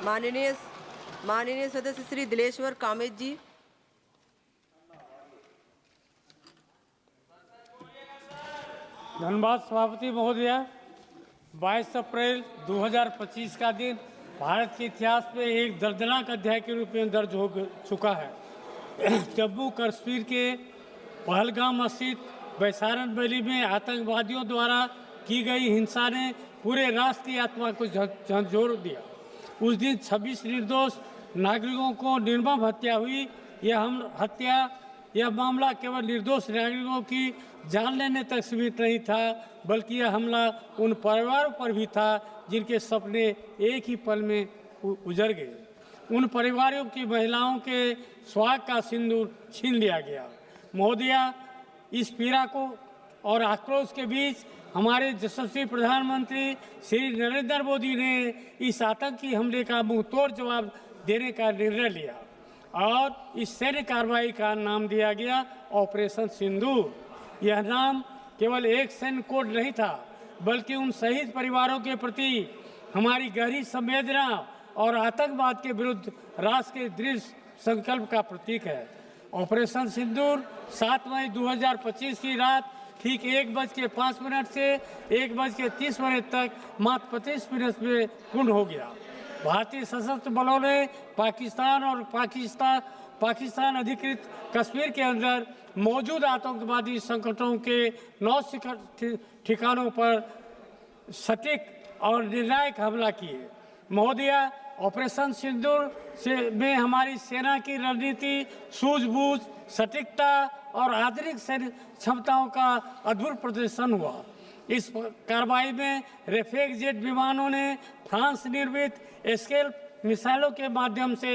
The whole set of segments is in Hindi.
माननीय माननीय सदस्य श्री दिलेश्वर कामेत जी। धन्यवाद सभापति महोदया। 22 अप्रैल 2025 का दिन भारत के इतिहास में एक दर्दनाक अध्याय के रूप में दर्ज हो चुका है। जम्मू कश्मीर के पहलगाम स्थित बैसारन वैली में आतंकवादियों द्वारा की गई हिंसा ने पूरे राष्ट्र की आत्मा को झंझोर दिया। उस दिन 26 निर्दोष नागरिकों को निर्मम हत्या हुई। यह मामला केवल निर्दोष नागरिकों की जान लेने तक सीमित नहीं था, बल्कि यह हमला उन परिवारों पर भी था जिनके सपने एक ही पल में उजड़ गए। उन परिवारों की महिलाओं के सुहाग का सिंदूर छीन लिया गया। महोदया, इस पीड़ा को और आक्रोश के बीच हमारे यशस्वी प्रधानमंत्री श्री नरेंद्र मोदी ने इस आतंकी हमले का मुंहतोड़ जवाब देने का निर्णय लिया और इस सैन्य कार्रवाई का नाम दिया गया ऑपरेशन सिंदूर। यह नाम केवल एक सैन्य कोड नहीं था, बल्कि उन शहीद परिवारों के प्रति हमारी गहरी संवेदना और आतंकवाद के विरुद्ध राष्ट्र के दृढ़ संकल्प का प्रतीक है। ऑपरेशन सिंदूर 7 मई 2025 की रात ठीक 1:05 से 1:30 तक मात्र 25 मिनट में पूर्ण हो गया। भारतीय सशस्त्र बलों ने पाकिस्तान अधिकृत कश्मीर के अंदर मौजूद आतंकवादी संगठनों के 9 ठिकानों पर सटीक और निर्णायक हमला किए। महोदया, ऑपरेशन सिंदूर में हमारी सेना की रणनीति, सूझबूझ, सटीकता और आधुनिक सैन्य क्षमताओं का अद्भुत प्रदर्शन हुआ। इस कार्रवाई में रेफेल जेट विमानों ने फ्रांस निर्मित एस्केल्प मिसाइलों के माध्यम से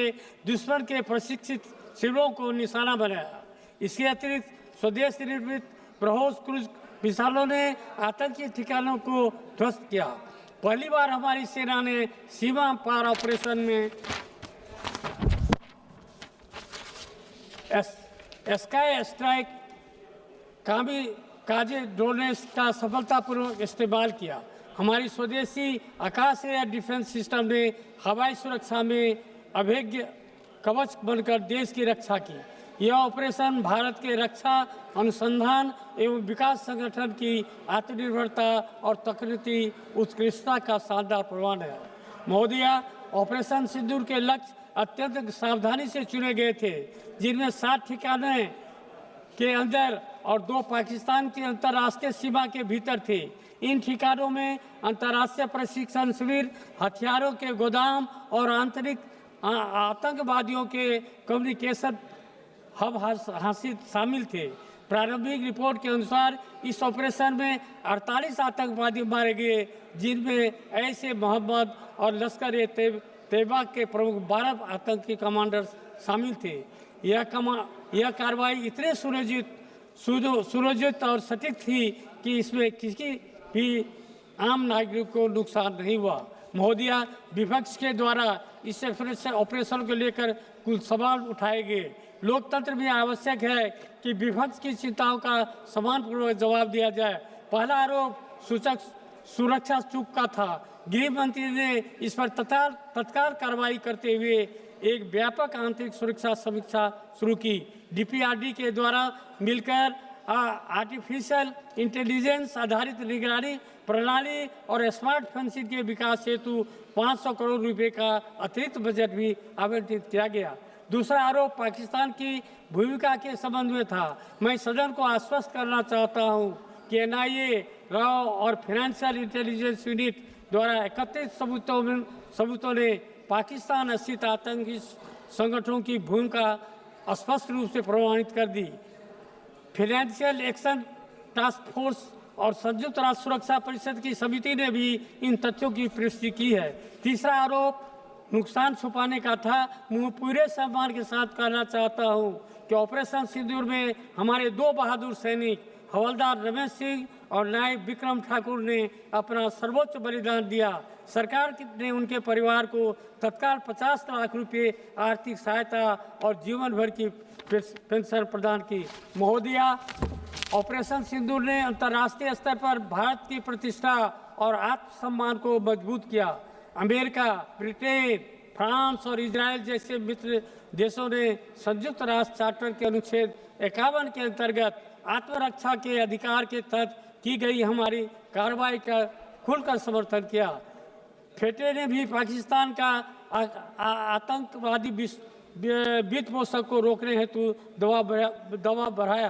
दुश्मन के प्रशिक्षित शिविरों को निशाना बनाया। इसके अतिरिक्त स्वदेश निर्मित ब्रह्मोस क्रूज मिसाइलों ने आतंकी ठिकानों को ध्वस्त किया। पहली बार हमारी सेना ने सीमा पार ऑपरेशन में स्काई स्ट्राइक काजे ड्रोन्स का सफलतापूर्वक इस्तेमाल किया। हमारी स्वदेशी आकाश एयर डिफेंस सिस्टम ने हवाई सुरक्षा में अभेद्य कवच बनकर देश की रक्षा की। यह ऑपरेशन भारत के रक्षा अनुसंधान एवं विकास संगठन की आत्मनिर्भरता और तकनीकी उत्कृष्टता का शानदार प्रमाण है। महोदया, ऑपरेशन सिंदूर के लक्ष्य अत्यंत सावधानी से चुने गए थे, जिनमें 7 ठिकाने के अंदर और 2 पाकिस्तान की अंतर्राष्ट्रीय सीमा के भीतर थे। इन ठिकानों में अंतर्राष्ट्रीय प्रशिक्षण शिविर, हथियारों के गोदाम और आंतरिक आतंकवादियों के कम्युनिकेशन हब हासिल शामिल थे। प्रारंभिक रिपोर्ट के अनुसार इस ऑपरेशन में 48 आतंकवादी मारे गए, जिनमें ऐसे मोहम्मद और लश्कर ए तैयबा के प्रमुख 12 आतंकी कमांडर्स शामिल थे। यह कार्रवाई इतने सुनियोजित और सटीक थी कि इसमें किसी भी आम नागरिक को नुकसान नहीं हुआ। महोदया, विपक्ष के द्वारा इस ऑपरेशन को लेकर कुछ सवाल उठाए गए। लोकतंत्र में आवश्यक है कि विपक्ष की चिंताओं का सम्मानपूर्वक जवाब दिया जाए। पहला आरोप सुरक्षा चूक का था। गृह मंत्री ने इस पर तत्काल कार्रवाई करते हुए एक व्यापक आंतरिक सुरक्षा समीक्षा शुरू की। डीपीआरडी के द्वारा मिलकर आर्टिफिशियल इंटेलिजेंस आधारित निगरानी प्रणाली और स्मार्ट फेंसिंग के विकास हेतु 500 करोड़ रुपए का अतिरिक्त बजट भी आवंटित किया गया। दूसरा आरोप पाकिस्तान की भूमिका के संबंध में था। मैं सदन को आश्वस्त करना चाहता हूं कि एनआईए, राव और फाइनेंशियल इंटेलिजेंस यूनिट द्वारा एकत्रित सबूतों ने पाकिस्तान स्थित आतंकी संगठनों की भूमिका स्पष्ट रूप से प्रमाणित कर दी। फाइनेंशियल एक्शन टास्क फोर्स और संयुक्त राष्ट्र सुरक्षा परिषद की समिति ने भी इन तथ्यों की पुष्टि की है। तीसरा आरोप नुकसान छुपाने का था। मैं पूरे सम्मान के साथ कहना चाहता हूं कि ऑपरेशन सिंदूर में हमारे 2 बहादुर सैनिक हवलदार रमेश सिंह और नायब विक्रम ठाकुर ने अपना सर्वोच्च बलिदान दिया। सरकार ने उनके परिवार को तत्काल 50 लाख रुपए आर्थिक सहायता और जीवन भर की पेंशन प्रदान की। महोदया, ऑपरेशन सिंदूर ने अंतर्राष्ट्रीय स्तर पर भारत की प्रतिष्ठा और आत्मसम्मान को मजबूत किया। अमेरिका, ब्रिटेन, फ्रांस और इजराइल जैसे मित्र देशों ने संयुक्त राष्ट्र चार्टर के अनुच्छेद 51 के अंतर्गत आत्मरक्षा के अधिकार के तहत की गई हमारी कार्रवाई का खुलकर समर्थन किया। फेटे ने भी पाकिस्तान का आतंकवादी वित्त पोषण को रोकने हेतु दबाव बढ़ाया।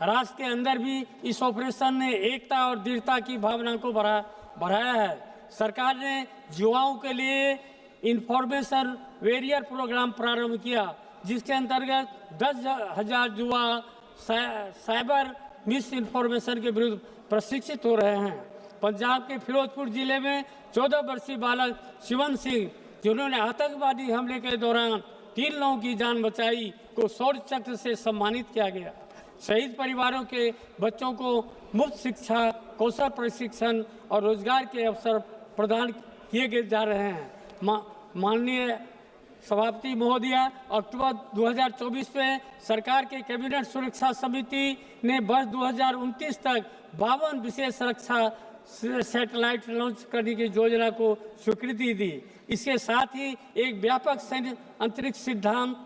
राष्ट्र के अंदर भी इस ऑपरेशन ने एकता और दृढ़ता की भावना को बढ़ाया है। सरकार ने युवाओं के लिए इंफॉर्मेशन वॉरियर प्रोग्राम प्रारंभ किया, जिसके अंतर्गत 10,000 युवा साइबर मिस इन्फॉर्मेशन के विरुद्ध प्रशिक्षित हो रहे हैं। पंजाब के फिरोजपुर जिले में 14 वर्षीय बालक शिवन सिंह, जिन्होंने आतंकवादी हमले के दौरान 3 लोगों की जान बचाई, को शौर्य चक्र से सम्मानित किया गया। शहीद परिवारों के बच्चों को मुफ्त शिक्षा, कौशल प्रशिक्षण और रोजगार के अवसर प्रदान किए जा रहे हैं। माननीय सभापति महोदया, अक्टूबर 2024 में सरकार के कैबिनेट सुरक्षा समिति ने वर्ष 2029 तक 52 विशेष रक्षा सैटेलाइट लॉन्च करने की योजना को स्वीकृति दी। इसके साथ ही एक व्यापक सैन्य अंतरिक्ष सिद्धांत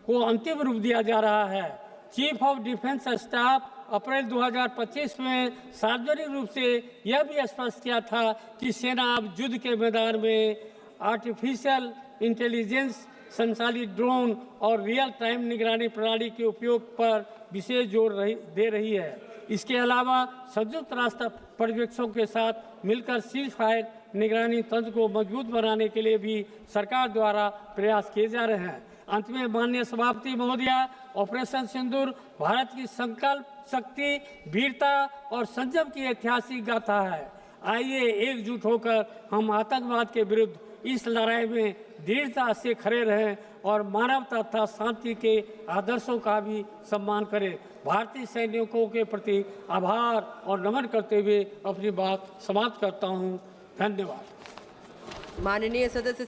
को अंतिम रूप दिया जा रहा है। चीफ ऑफ डिफेंस स्टाफ अप्रैल 2025 में सार्वजनिक रूप से यह भी स्पष्ट किया था कि सेना अब युद्ध के मैदान में आर्टिफिशियल इंटेलिजेंस संचालित ड्रोन और रियल टाइम निगरानी प्रणाली के उपयोग पर विशेष जोर दे रही है। इसके अलावा संयुक्त राष्ट्र पर्यवेक्षकों के साथ मिलकर सीज फायर निगरानी तंत्र को मजबूत बनाने के लिए भी सरकार द्वारा प्रयास किए जा रहे हैं। अंत में माननीय सभापति महोदया, ऑपरेशन सिंदूर भारत की संकल्प शक्ति, वीरता और संयम की ऐतिहासिक गाथा है। आइए एकजुट होकर हम आतंकवाद के विरुद्ध इस लड़ाई में दृढ़ता से खड़े रहें और मानवता तथा शांति के आदर्शों का भी सम्मान करें। भारतीय सैनिकों के प्रति आभार और नमन करते हुए अपनी बात समाप्त करता हूं। धन्यवाद। माननीय सदस्य